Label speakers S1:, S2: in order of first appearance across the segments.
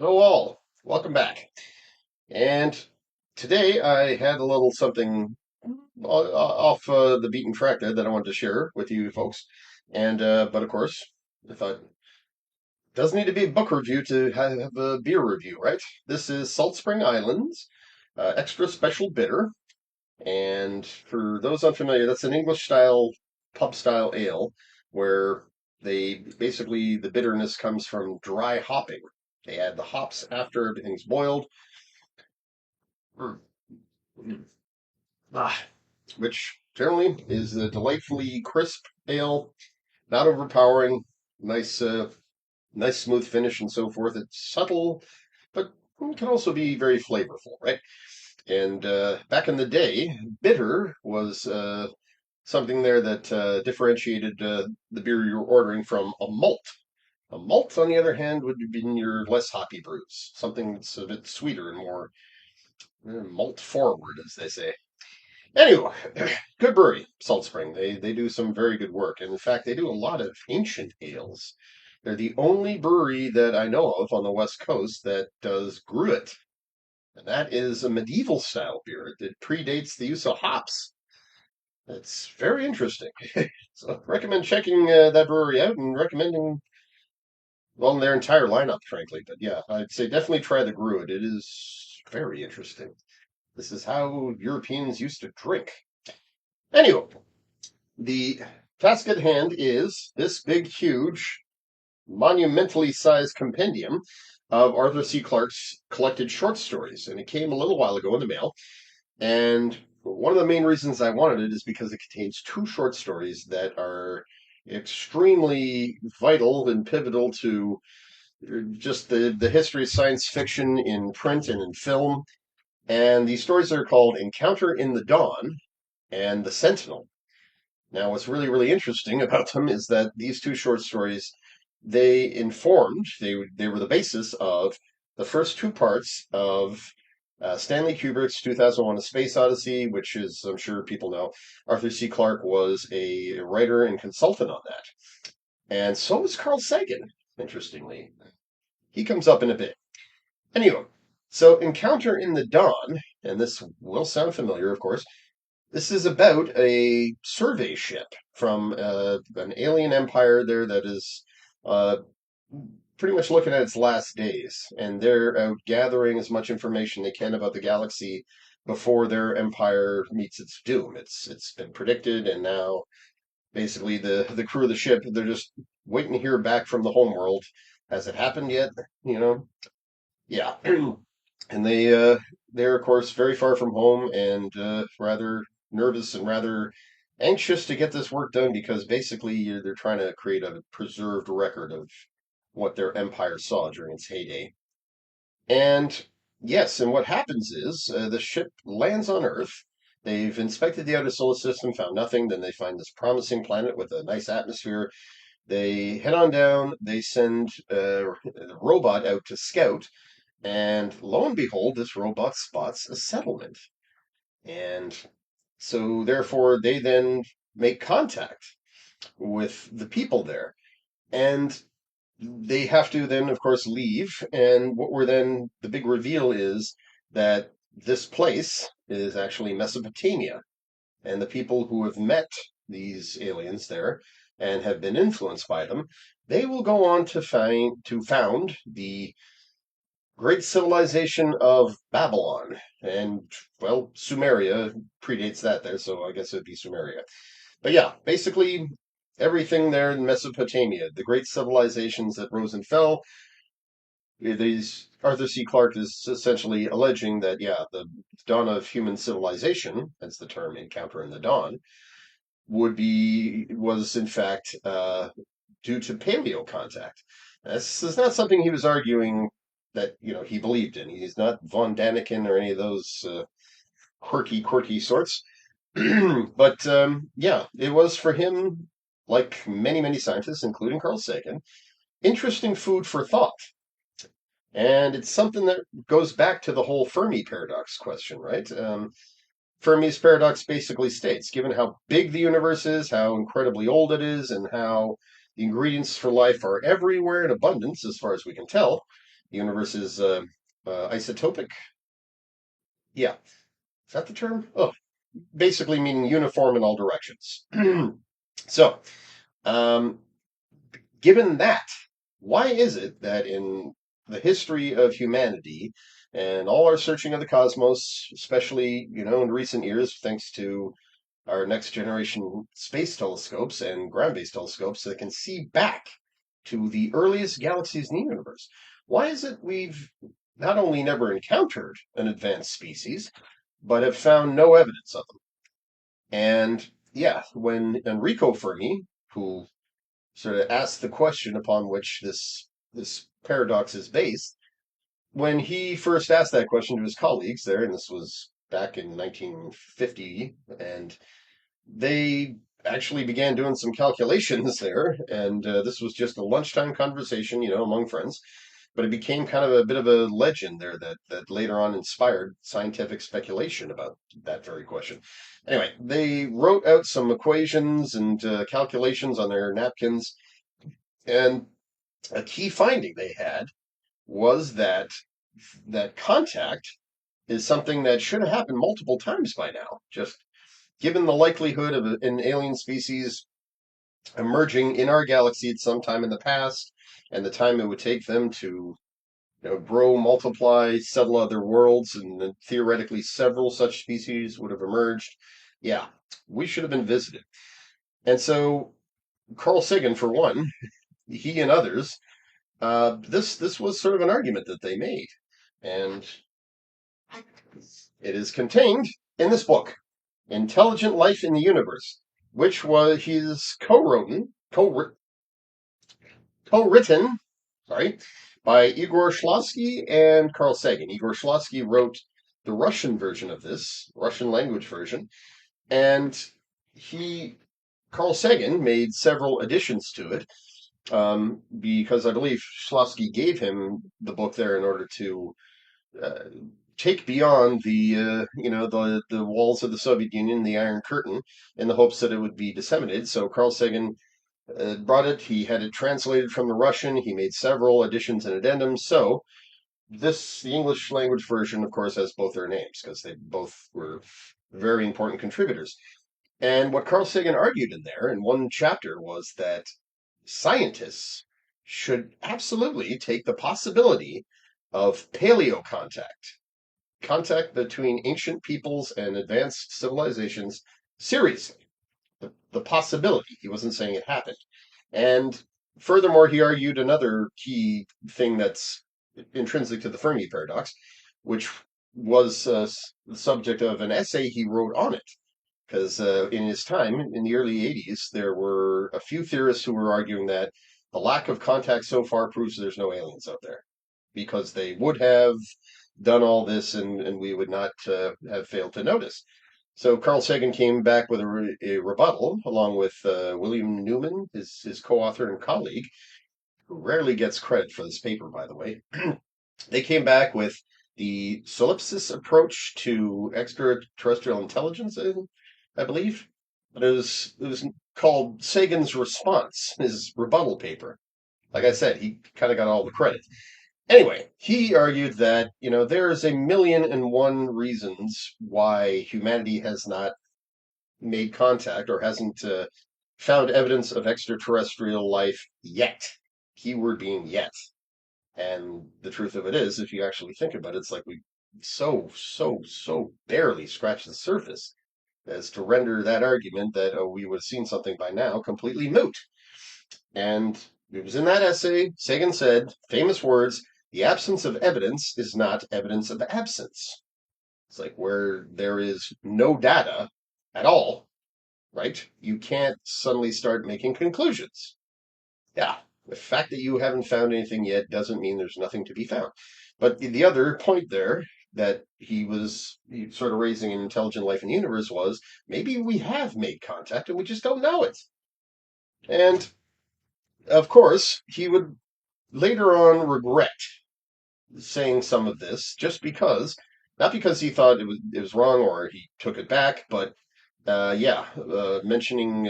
S1: Hello all, welcome back. And today I had a little something off the beaten track there that I wanted to share with you folks. But of course, I thought doesn't need to be a book review to have a beer review, right? This is Salt Spring Islands Extra Special Bitter. And for those unfamiliar, that's an English style pub style ale where they basically the bitterness comes from dry hopping. They add the hops after everything's boiled. Mm, mm. Ah, which generally is a delightfully crisp ale, not overpowering, nice, nice smooth finish and so forth. It's subtle, but can also be very flavorful, right? And back in the day, bitter was something there that differentiated the beer you're ordering from a malt. A malt, on the other hand, would have been your less hoppy brews, something that's a bit sweeter and more malt forward, as they say. Anyway, good brewery, Salt Spring. They do some very good work, and in fact, they do a lot of ancient ales. They're the only brewery that I know of on the West Coast that does gruit, and that is a medieval style beer that predates the use of hops. It's very interesting. So, recommend checking that brewery out and recommending well their entire lineup, frankly. But yeah, I'd say definitely try the gruit. It is very interesting. This is how Europeans used to drink. Anyway, the task at hand is this big, huge, monumentally sized compendium of Arthur C. Clarke's collected short stories. And it came a little while ago in the mail. And one of the main reasons I wanted it is because it contains two short stories that are extremely vital and pivotal to just the history of science fiction in print and in film. And these stories are called Encounter in the Dawn and The Sentinel. Now, what's really, really interesting about them is that these two short stories, they were the basis of the first two parts of Stanley Kubrick's 2001: A Space Odyssey, which is, I'm sure people know, Arthur C. Clarke was a writer and consultant on that. And so was Carl Sagan, interestingly. He comes up in a bit. Anyway, so Encounter in the Dawn, and this will sound familiar, of course, this is about a survey ship from an alien empire there that is uh, pretty much looking at its last days, and they're out gathering as much information they can about the galaxy before their empire meets its doom. It's been predicted, and now basically the crew of the ship they're just waiting to hear back from the homeworld. Has it happened yet? You know? Yeah. And they're of course very far from home and rather nervous and rather anxious to get this work done because basically they're trying to create a preserved record of what their empire saw during its heyday. And yes, and what happens is the ship lands on Earth. They've inspected the outer solar system, found nothing. Then they find this promising planet with a nice atmosphere. They head on down. They send a robot out to scout, and lo and behold, this robot spots a settlement. And so, therefore, they then make contact with the people there. And they have to then, of course, leave. And what we're then, the big reveal is that this place is actually Mesopotamia. And the people who have met these aliens there and have been influenced by them, they will go on to found the great civilization of Babylon. And, well, Sumeria predates that there, so I guess it'd be Sumeria. But yeah, basically everything there in Mesopotamia, the great civilizations that rose and fell, these Arthur C. Clarke is essentially alleging that, yeah, the dawn of human civilization, as the term Encounter in the Dawn, was in fact due to paleo contact. This is not something he was arguing that he believed in. He's not von Daniken or any of those quirky sorts. But yeah, it was for him, like many scientists, including Carl Sagan, interesting food for thought. And it's something that goes back to the whole Fermi paradox question, right? Fermi's paradox basically states, given how big the universe is, how incredibly old it is, and how the ingredients for life are everywhere in abundance, as far as we can tell, The universe is isotopic. Yeah, is that the term? Oh, basically meaning uniform in all directions. So, um, given that, why is it that in the history of humanity and all our searching of the cosmos, especially, in recent years, thanks to our next generation space telescopes and ground-based telescopes that can see back to the earliest galaxies in the universe, why is it we've not only never encountered an advanced species, but have found no evidence of them? And yeah, when Enrico Fermi, who sort of asked the question upon which this paradox is based, when he first asked that question to his colleagues there, and this was back in 1950, and they actually began doing some calculations there, and this was just a lunchtime conversation, among friends. But it became kind of a bit of a legend there that later on inspired scientific speculation about that very question. Anyway, they wrote out some equations and calculations on their napkins, and a key finding they had was that contact is something that should have happened multiple times by now. Just given the likelihood of an alien species emerging in our galaxy at some time in the past, and the time it would take them to grow, multiply, settle other worlds, and then theoretically several such species would have emerged. Yeah, we should have been visited. And so Carl Sagan, for one, he and others, this was sort of an argument that they made, and it is contained in this book, Intelligent Life in the Universe, which was he's co-written, sorry, by Igor Shklovsky and Carl Sagan. Igor Shklovsky wrote the Russian version of this, Russian language version, and he, Carl Sagan, made several additions to it, because I believe Shklovsky gave him the book there in order to uh, take beyond the walls of the Soviet Union, the Iron Curtain, in the hopes that it would be disseminated. So Carl Sagan brought it. He had it translated from the Russian. He made several additions and addendums. So the English language version, of course, has both their names because they both were very important contributors. And what Carl Sagan argued in there in one chapter was that scientists should absolutely take the possibility of paleo contact between ancient peoples and advanced civilizations seriously. The possibility. He wasn't saying it happened. And furthermore, he argued another key thing that's intrinsic to the Fermi paradox, which was the subject of an essay he wrote on it. Because in his time, in the early 80s, there were a few theorists who were arguing that the lack of contact so far proves there's no aliens out there. Because they would have done all this and we would not have failed to notice. So Carl Sagan came back with a rebuttal, along with William Newman, his co-author and colleague, who rarely gets credit for this paper, by the way. They came back with the solipsis approach to extraterrestrial intelligence, I believe. But it was called Sagan's response, his rebuttal paper. Like I said, he kind of got all the credit. Anyway, he argued that, there's a million and one reasons why humanity has not made contact or hasn't found evidence of extraterrestrial life yet. Keyword being yet. And the truth of it is, if you actually think about it, it's like we so barely scratched the surface as to render that argument that, oh, we would have seen something by now completely moot. And it was in that essay, Sagan said, famous words, the absence of evidence is not evidence of absence. It's like where there is no data at all, right? You can't suddenly start making conclusions. Yeah, the fact that you haven't found anything yet doesn't mean there's nothing to be found. But the other point there that he was sort of raising in Intelligent Life in the Universe was maybe we have made contact and we just don't know it. And of course, he would later on regret saying some of this just because, not because he thought it was wrong or he took it back, but mentioning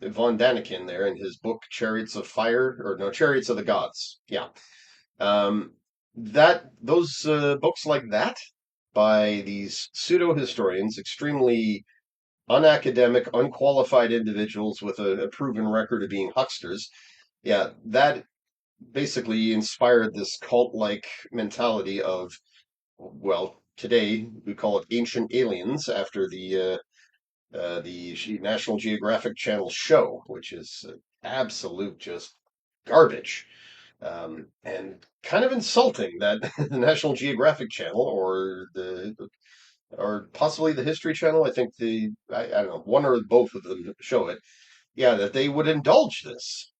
S1: von Daniken there in his book Chariots of Fire, or no, Chariots of the Gods. Yeah. that those books like that by these pseudo historians, extremely unacademic, unqualified individuals with a proven record of being hucksters. Yeah, that basically inspired this cult-like mentality of, well, today we call it ancient aliens after the National Geographic Channel show, which is absolute just garbage. And kind of insulting that the National Geographic Channel or possibly the History Channel, I think I don't know, one or both of them show it. Yeah, that they would indulge this,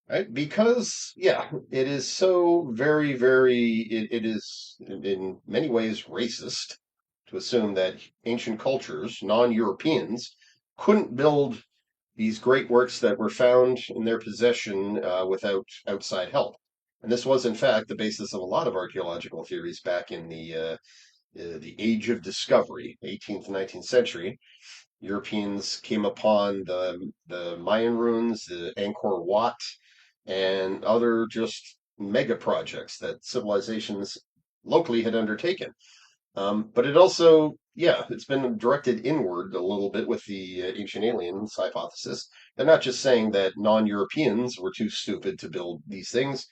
S1: right? Because, yeah, it is so very, it is in many ways racist to assume that ancient cultures, non-Europeans, couldn't build these great works that were found in their possession without outside help. And this was, in fact, the basis of a lot of archaeological theories back in the Age of Discovery, 18th and 19th century. Europeans came upon the Mayan ruins, the Angkor Wat, and other just mega projects that civilizations locally had undertaken. But it also, yeah, it's been directed inward a little bit with the ancient aliens hypothesis. They're not just saying that non-Europeans were too stupid to build these things,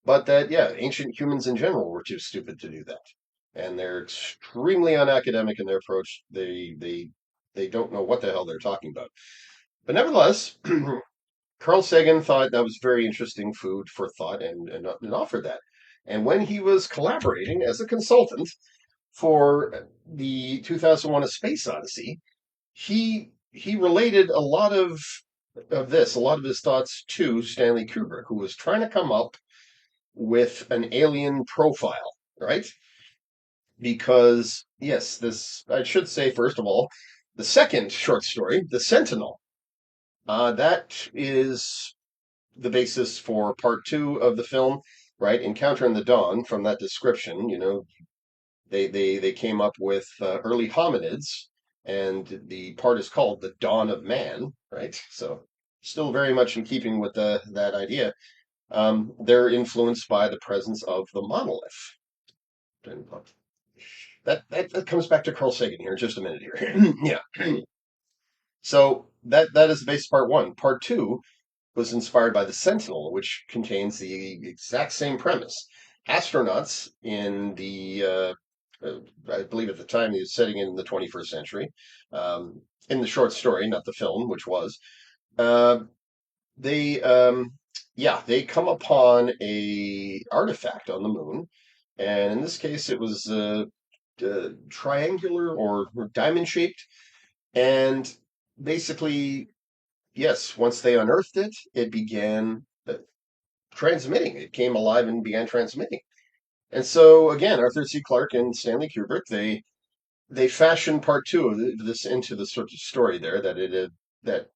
S1: but that, yeah, ancient humans in general were too stupid to do that. And they're extremely unacademic in their approach. They don't know what the hell they're talking about. But nevertheless, Carl Sagan thought that was very interesting food for thought and offered that. And when he was collaborating as a consultant for the 2001: A Space Odyssey, he related a lot of his thoughts to Stanley Kubrick, who was trying to come up with an alien profile, right? Because yes, this I should say first of all, the second short story, The Sentinel, that is the basis for part two of the film, right? Encounter in the Dawn. From that description, they came up with early hominids, and the part is called The Dawn of Man, right? So still very much in keeping with that idea. They're influenced by the presence of the monolith. And that comes back to Carl Sagan here in just a minute here. Yeah. So that is the base part one. Part two was inspired by the Sentinel, which contains the exact same premise. Astronauts in I believe at the time he was setting in the 21st century, in the short story, not the film, which was, uh, they, yeah, they come upon a artifact on the moon, and in this case it was triangular or diamond shaped, and basically, yes, once they unearthed it, it began transmitting. It came alive and began transmitting. And so again, Arthur C. Clarke and Stanley Kubrick, they fashioned part two of this into the sort of story there that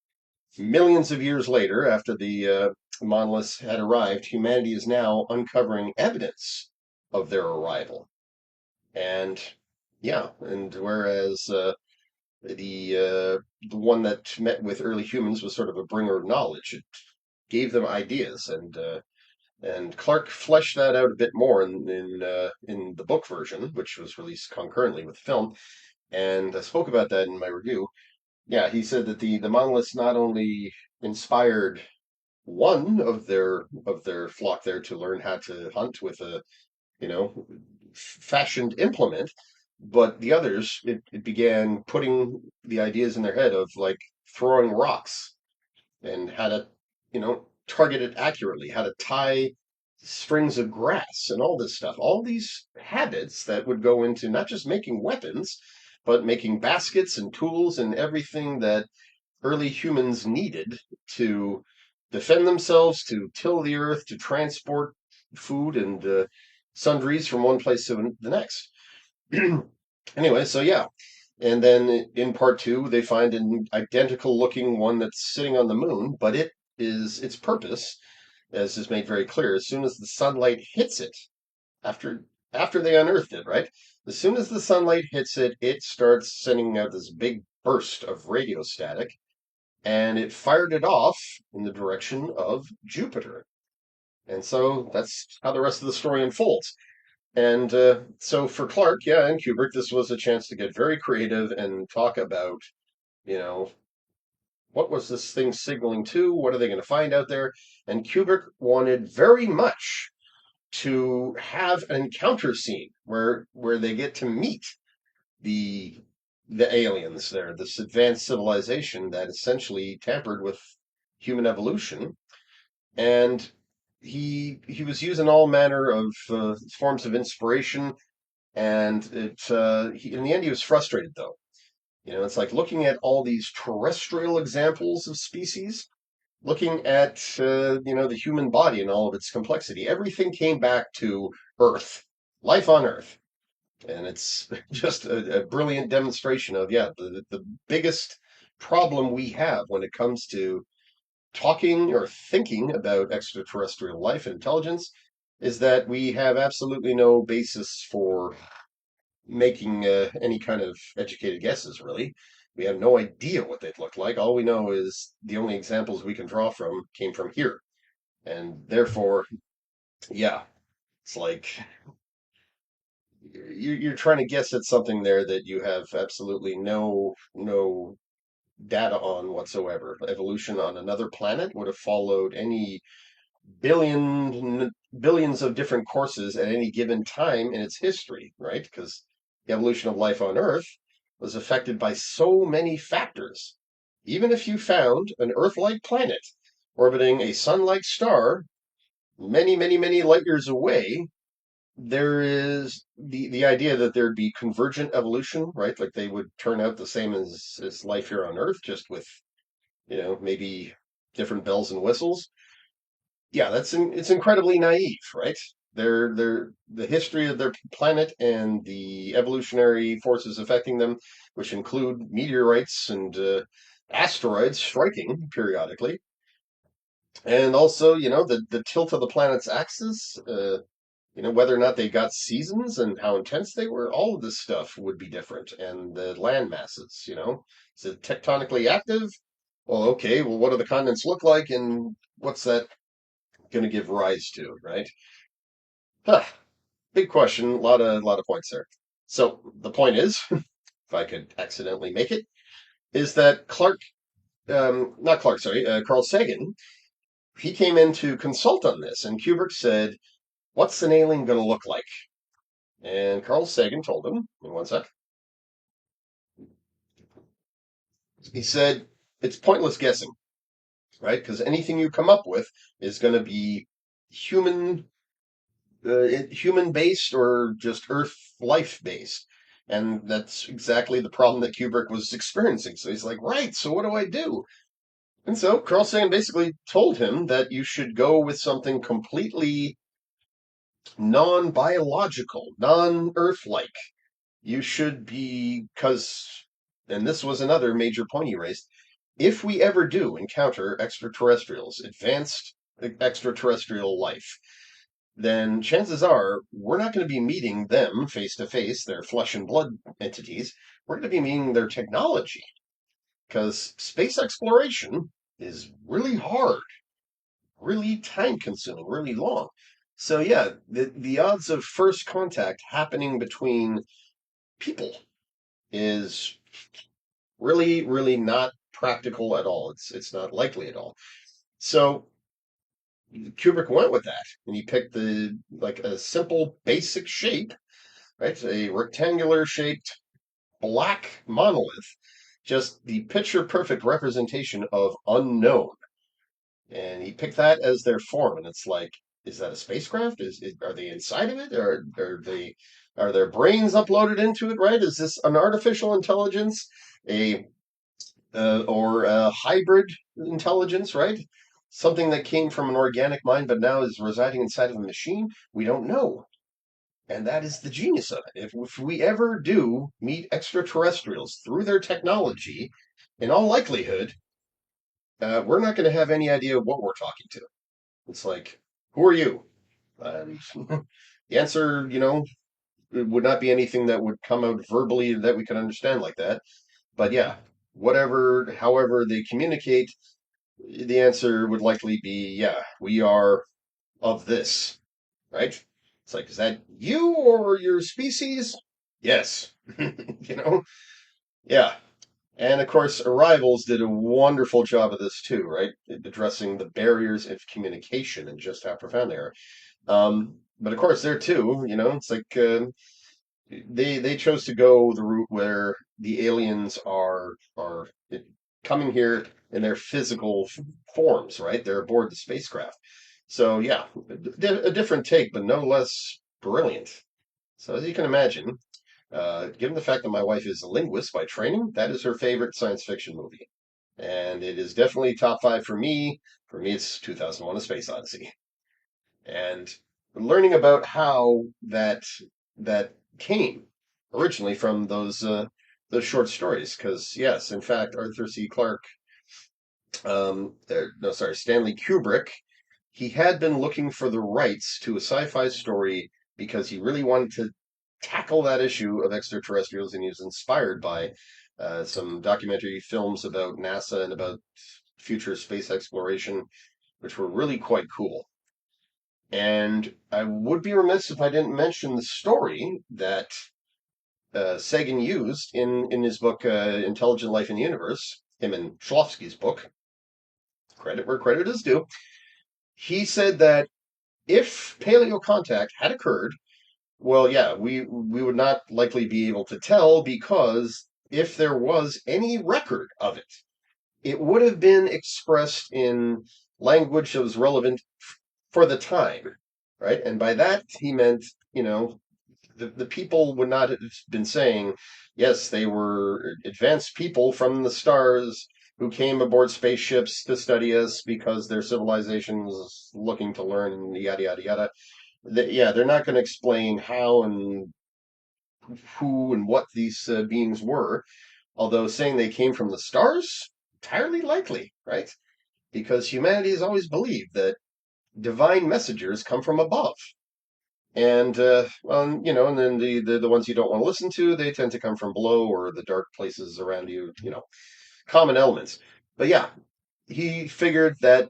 S1: millions of years later, after the monoliths had arrived, humanity is now uncovering evidence of their arrival. And yeah, and whereas the one that met with early humans was sort of a bringer of knowledge. It gave them ideas, and Clarke fleshed that out a bit more in the book version, which was released concurrently with the film. And I spoke about that in my review. Yeah, he said that the monoliths not only inspired one of their flock there to learn how to hunt with a you know fashioned implement, but the others it began putting the ideas in their head of like throwing rocks and how to target it accurately, how to tie strings of grass and all this stuff. All these habits that would go into not just making weapons, but making baskets and tools and everything that early humans needed to defend themselves, to till the earth, to transport food and sundries from one place to the next. Anyway, so yeah. And then in part two, they find an identical looking one that's sitting on the moon, but its purpose, as is made very clear, as soon as the sunlight hits it, after after they unearthed it, right? As soon as the sunlight hits it, it starts sending out this big burst of radio static, and it fired it off in the direction of Jupiter. And so that's how the rest of the story unfolds. And so for Clarke, yeah, and Kubrick, this was a chance to get very creative and talk about, you know, what was this thing signaling to? What are they going to find out there? And Kubrick wanted very much to have an encounter scene where they get to meet the the aliens there, this advanced civilization that essentially tampered with human evolution. And he was using all manner of forms of inspiration, and in the end he was frustrated though. It's like looking at all these terrestrial examples of species, looking at the human body and all of its complexity. Everything came back to Earth, life on Earth, and it's just a brilliant demonstration of, yeah, the biggest problem we have when it comes to talking or thinking about extraterrestrial life and intelligence is that we have absolutely no basis for making any kind of educated guesses, really. We have no idea what they'd look like. All we know is the only examples we can draw from came from here. And therefore, yeah, it's like you're trying to guess at something there that you have absolutely no data on whatsoever. Evolution on another planet would have followed any billions of different courses at any given time in its history, right? Because the evolution of life on Earth was affected by so many factors. Even if you found an Earth-like planet orbiting a sun-like star many, many, many light years away, there is the idea that there'd be convergent evolution, right? Like they would turn out the same as life here on Earth, just with, maybe different bells and whistles. Yeah, it's incredibly naive, right? They're the history of their planet and the evolutionary forces affecting them, which include meteorites and asteroids striking periodically, and also the tilt of the planet's axis. Whether or not they got seasons and how intense they were, all of this stuff would be different, and the land masses. Is it tectonically active? Well, okay. Well, what do the continents look like, and what's that going to give rise to, right? Huh, big question. A lot of points there. So the point is, if I could accidentally make it, is that not Clarke, sorry, Carl Sagan, he came in to consult on this, and Kubrick said, "What's an alien going to look like?" And Carl Sagan told him, in one sec, he said, "It's pointless guessing, right? Because anything you come up with is going to be human human based or just Earth life based." And that's exactly the problem that Kubrick was experiencing. So he's like, right, so what do I do? And so Carl Sagan basically told him that you should go with something completely non biological, non Earth like. You should be, and this was another major point he raised, if we ever do encounter extraterrestrials, advanced extraterrestrial life, then chances are we're not going to be meeting them face to face, their flesh and blood entities. We're going to be meeting their technology because space exploration is really hard, really time consuming, really long. So, yeah, the odds of first contact happening between people is really, really not practical at all. It's not likely at all. So Kubrick went with that, and he picked the like a simple, basic shape, right? A rectangular shaped black monolith, just the picture perfect representation of unknown. And he picked that as their form, and it's like, is that a spacecraft? Are they inside of it, or are their brains uploaded into it? Right? Is this an artificial intelligence, a or a hybrid intelligence? Right? Something that came from an organic mind, but now is residing inside of a machine? We don't know. And that is the genius of it. If we ever do meet extraterrestrials through their technology, in all likelihood, we're not going to have any idea what we're talking to. It's like, who are you? And the answer, it would not be anything that would come out verbally that we could understand like that. But yeah, however they communicate, the answer would likely be, yeah, we are of this, right? It's like, is that you or your species? Yes. You know? Yeah. And of course, Arrivals did a wonderful job of this too, right? Addressing the barriers of communication and just how profound they are. But of course, there too, it's like they chose to go the route where the aliens are coming here in their physical forms, right? They're aboard the spacecraft. So yeah, a different take, but no less brilliant. So as you can imagine, given the fact that my wife is a linguist by training, that is her favorite science fiction movie. And it is definitely top five for me. For me, it's 2001: A Space Odyssey. And learning about how that came originally from those short stories, because yes, in fact, Arthur C. Clarke, no, sorry, Stanley Kubrick, he had been looking for the rights to a sci-fi story because he really wanted to tackle that issue of extraterrestrials, and he was inspired by some documentary films about NASA and about future space exploration, which were really quite cool. And I would be remiss if I didn't mention the story that Sagan used in his book Intelligent Life in the Universe, him and Shklovsky's book. Credit where credit is due. He said that if paleo contact had occurred, well, yeah, we would not likely be able to tell, because if there was any record of it, it would have been expressed in language that was relevant for the time, right? And by that he meant, the people would not have been saying, yes, they were advanced people from the stars who came aboard spaceships to study us because their civilization was looking to learn, and yada yada yada. Yeah, they're not going to explain how and who and what these beings were, although saying they came from the stars, entirely likely, right? Because humanity has always believed that divine messengers come from above. And well, and then the ones you don't want to listen to, they tend to come from below or the dark places around you, common elements. But yeah, he figured that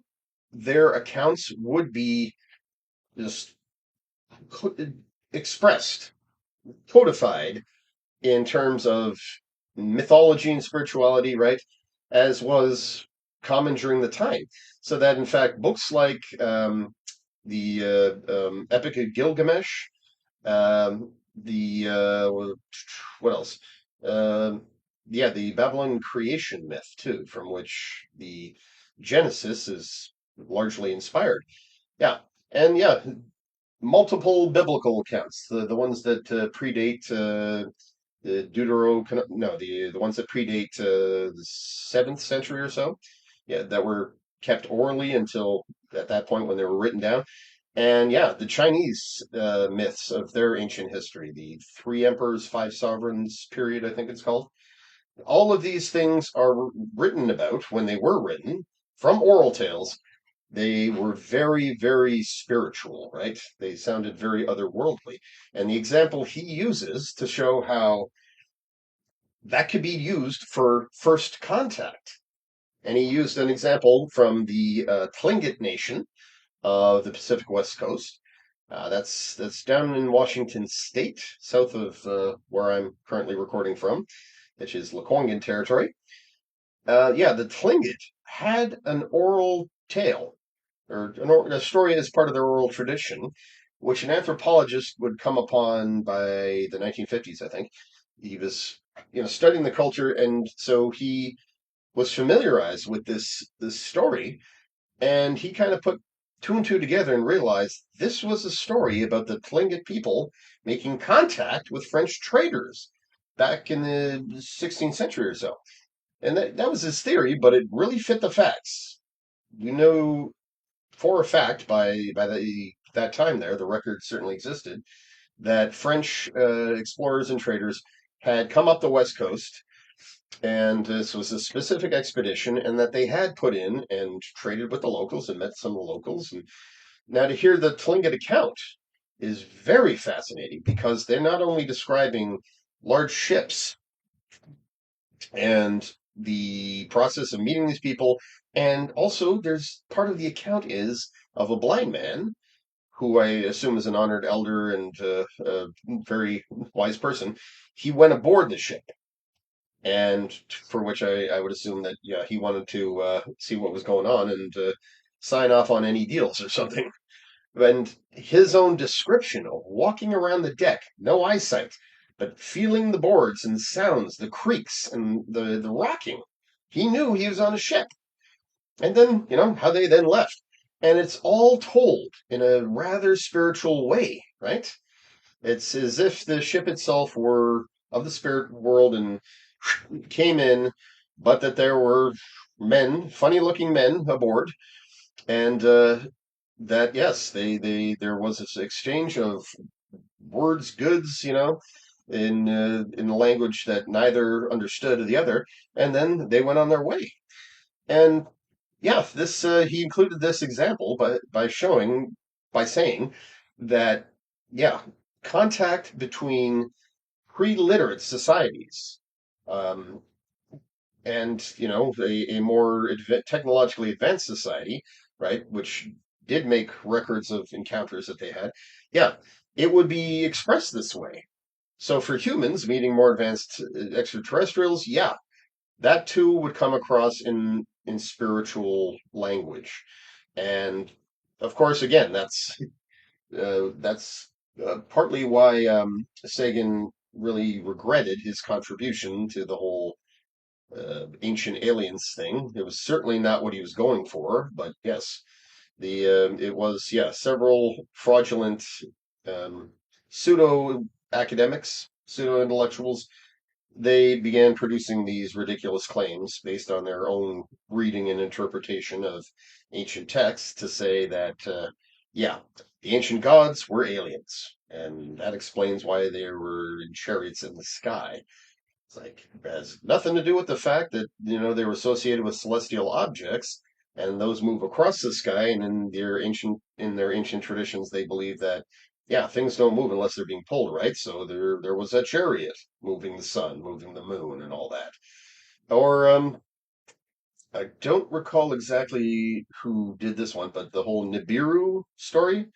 S1: their accounts would be just expressed, codified in terms of mythology and spirituality, right? As was common during the time. So that, in fact, books like the Epic of Gilgamesh, the what else? Yeah, the Babylon creation myth too, from which the Genesis is largely inspired. Yeah, and yeah, multiple biblical accounts, the ones that predate the no, the ones that predate the 7th century or so, yeah, that were kept orally until at that point when they were written down. And yeah, the Chinese myths of their ancient history, the Three Emperors, Five Sovereigns period, I think it's called. All of these things are written about when they were written from oral tales. They were very, very spiritual, right? They sounded very otherworldly. And the example he uses to show how that could be used for first contact. And he used an example from the Tlingit Nation of the Pacific West Coast. That's down in Washington State, south of where I'm currently recording from, which is Lekwungen territory. Yeah, the Tlingit had an oral tale, or a story as part of their oral tradition, which an anthropologist would come upon by the 1950s, I think. He was, studying the culture, and so he was familiarized with this story, and he kind of put two and two together and realized this was a story about the Tlingit people making contact with French traders back in the 16th century or so. And that was his theory, but it really fit the facts. We know for a fact by that time there, the record certainly existed, that French explorers and traders had come up the West Coast, and this was a specific expedition, and that they had put in and traded with the locals and met some of the locals. And now to hear the Tlingit account is very fascinating, because they're not only describing large ships and the process of meeting these people, and also there's part of the account is of a blind man who I assume is an honored elder and a very wise person, he went aboard the ship, and for which I would assume that yeah he wanted to see what was going on and sign off on any deals or something. And his own description of walking around the deck, no eyesight, but feeling the boards and sounds, the creaks and the rocking, he knew he was on a ship. And then, how they then left. And it's all told in a rather spiritual way, right? It's as if the ship itself were of the spirit world and came in, but that there were men, funny looking men aboard, and that yes, they there was this exchange of words, goods, in a language that neither understood the other, and then they went on their way. And yeah, this he included this example by saying that yeah, contact between pre-literate societies um, and a more technologically advanced society, right, which did make records of encounters that they had, yeah, it would be expressed this way. So for humans meeting more advanced extraterrestrials, yeah, that too would come across in spiritual language. And of course, again, that's partly why Sagan really regretted his contribution to the whole ancient aliens thing. It was certainly not what he was going for, but yes, the it was yeah several fraudulent um, pseudo academics, pseudo intellectuals. They began producing these ridiculous claims based on their own reading and interpretation of ancient texts to say that yeah, the ancient gods were aliens, and that explains why they were in chariots in the sky. It's like it has nothing to do with the fact that they were associated with celestial objects, and those move across the sky. And in their ancient traditions, they believe that yeah, things don't move unless they're being pulled, right? So there was a chariot moving the sun, moving the moon, and all that. Or I don't recall exactly who did this one, but the whole Nibiru story.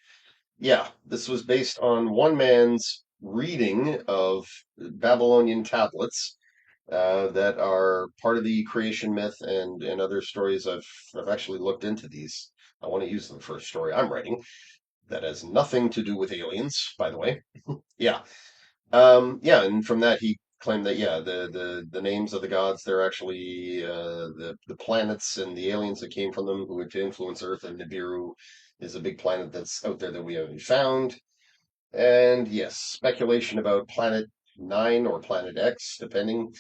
S1: Yeah, this was based on one man's reading of Babylonian tablets that are part of the creation myth and other stories. I've actually looked into these. I want to use them for a story I'm writing that has nothing to do with aliens, by the way. Yeah, yeah, and from that he claimed that yeah, the names of the gods they're actually the planets and the aliens that came from them who were to influence Earth, and Nibiru is a big planet that's out there that we haven't found. And yes, speculation about Planet Nine or Planet X, depending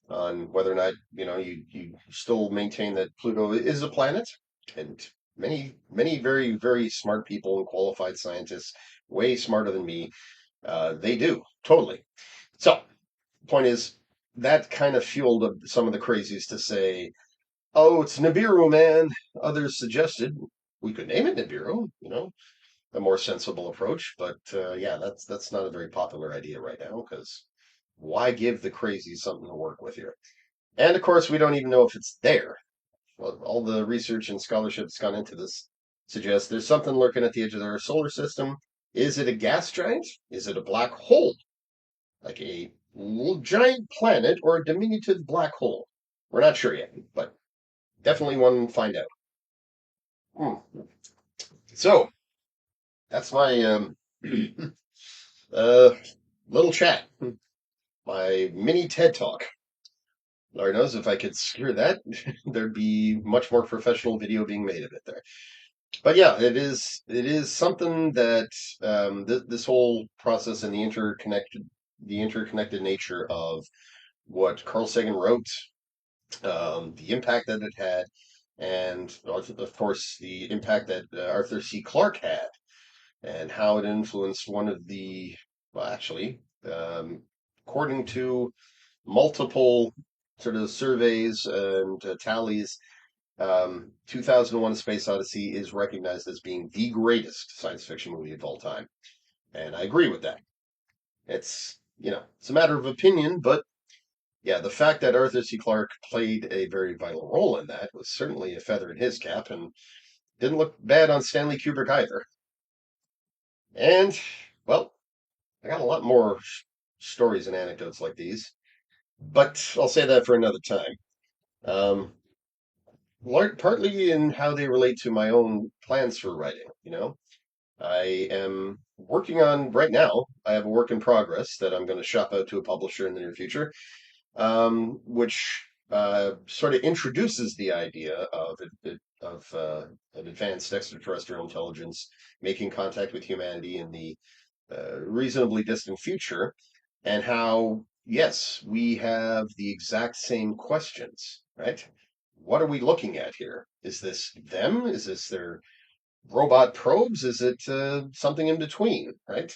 S1: on whether or not you still maintain that Pluto is a planet, and many very very smart people and qualified scientists, way smarter than me, they do totally. So point is that kind of fueled some of the crazies to say, "Oh, it's Nibiru, man." Others suggested we could name it Nibiru, a more sensible approach. But yeah, that's not a very popular idea right now because why give the crazies something to work with here? And of course, we don't even know if it's there. Well, all the research and scholarship that's gone into this suggests there's something lurking at the edge of our solar system. Is it a gas giant? Is it a black hole? Like a giant planet or a diminutive black hole? We're not sure yet, but definitely want to find out. Hmm. So that's my uh, little chat, my mini TED talk. Lord knows if I could secure that, there'd be much more professional video being made of it there. But yeah, it is something that this whole process and the interconnected nature of what Carl Sagan wrote, the impact that it had, and of course the impact that Arthur C. Clarke had, and how it influenced one of the well, actually, according to multiple sort of surveys and tallies, 2001: A Space Odyssey is recognized as being the greatest science fiction movie of all time, and I agree with that. It's a matter of opinion, but yeah, the fact that Arthur C. Clarke played a very vital role in that was certainly a feather in his cap, and didn't look bad on Stanley Kubrick either. And, well, I got a lot more stories and anecdotes like these, but I'll say that for another time. Um, Partly in how they relate to my own plans for writing. I am working on, right now, I have a work in progress that I'm going to shop out to a publisher in the near future, which sort of introduces the idea of an advanced extraterrestrial intelligence making contact with humanity in the reasonably distant future, and how, yes, we have the exact same questions, right? What are we looking at here? Is this them? Is this their robot probes? Is it something in between, right?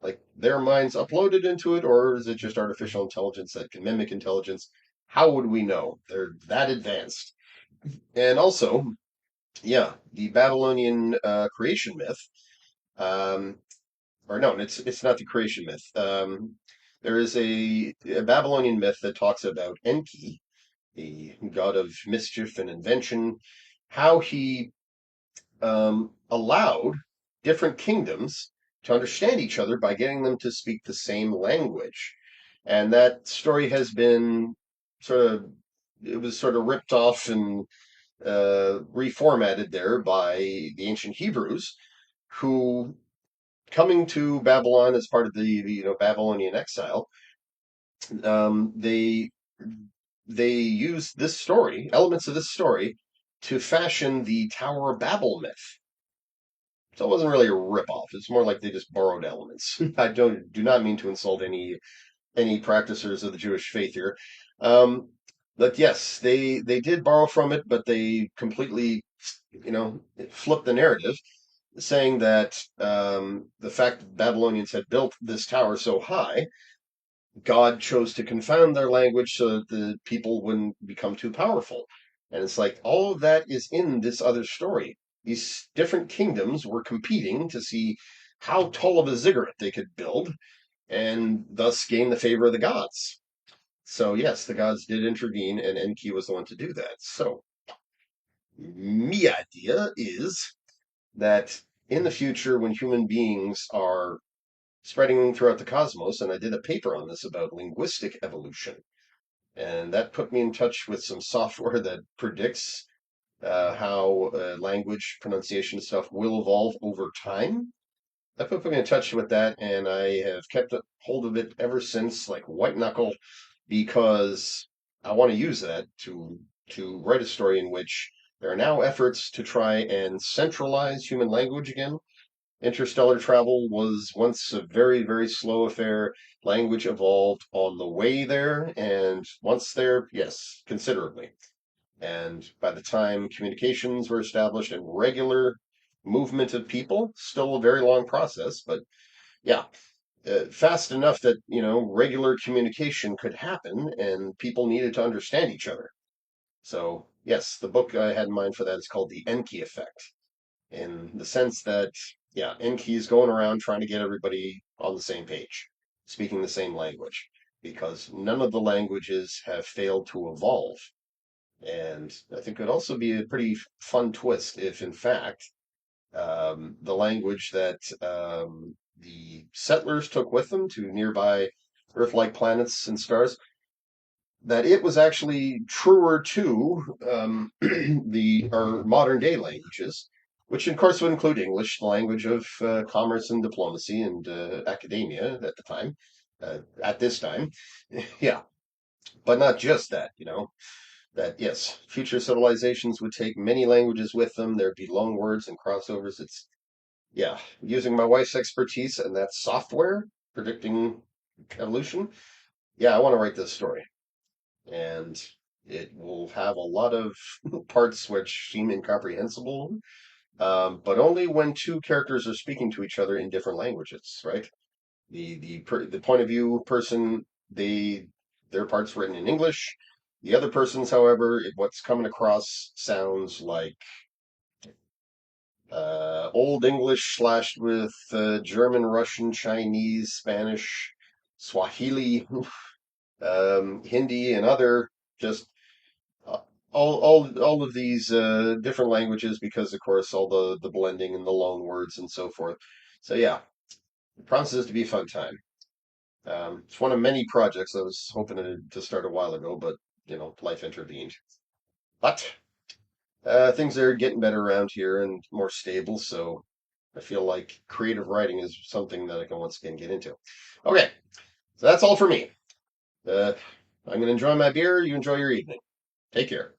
S1: Like their minds uploaded into it, or is it just artificial intelligence that can mimic intelligence? How would we know? They're that advanced. And also, yeah, the Babylonian creation myth. Um, or no, it's not the creation myth. There is a Babylonian myth that talks about Enki, the god of mischief and invention, how he allowed different kingdoms to understand each other by getting them to speak the same language. And that story has been sort of, it was sort of ripped off and reformatted there by the ancient Hebrews, who, coming to Babylon as part of the Babylonian exile, they used this story, elements of this story, to fashion the Tower of Babel myth. So it wasn't really a ripoff. It's more like they just borrowed elements. I do not mean to insult any practitioners of the Jewish faith here. Um, but yes, they did borrow from it, but they completely, flipped the narrative, saying that the fact that Babylonians had built this tower so high, God chose to confound their language so that the people wouldn't become too powerful. And it's like all of that is in this other story. These different kingdoms were competing to see how tall of a ziggurat they could build and thus gain the favor of the gods. So, yes, the gods did intervene, and Enki was the one to do that. So, me idea is that in the future, when human beings are spreading throughout the cosmos, and I did a paper on this about linguistic evolution, and that put me in touch with some software that predicts how language pronunciation stuff will evolve over time. That put me in touch with that, and I have kept a hold of it ever since, like white knuckle, because I want to use that to write a story in which there are now efforts to try and centralize human language again. Interstellar travel was once a very, very slow affair. Language evolved on the way there, and once there, yes, considerably. And by the time communications were established and regular movement of people, still a very long process, but yeah, fast enough that, regular communication could happen and people needed to understand each other. So, yes, the book I had in mind for that is called The Enki Effect, in the sense that, yeah, Enki is going around trying to get everybody on the same page, speaking the same language, because none of the languages have failed to evolve. And I think it would also be a pretty fun twist if, in fact, the language that the settlers took with them to nearby Earth-like planets and stars, that it was actually truer to the our modern day languages, which of course would include English, the language of commerce and diplomacy and academia at the time, at this time, yeah, but not just that, that yes, future civilizations would take many languages with them. There'd be loan words and crossovers. It's yeah, using my wife's expertise and that software predicting evolution. Yeah, I want to write this story, and it will have a lot of parts which seem incomprehensible, but only when two characters are speaking to each other in different languages, right? The point of view person, their part's written in English. The other person's, however, what's coming across sounds like Old English slashed with German, Russian, Chinese, Spanish, Swahili, Hindi, and other just uh, all of these different languages because, of course, all the blending and the loan words and so forth. So yeah, It promises to be a fun time. It's one of many projects I was hoping to start a while ago, but life intervened. But things are getting better around here and more stable, so I feel like creative writing is something that I can once again get into. Okay, so that's all for me. I'm going to enjoy my beer. You enjoy your evening. Take care.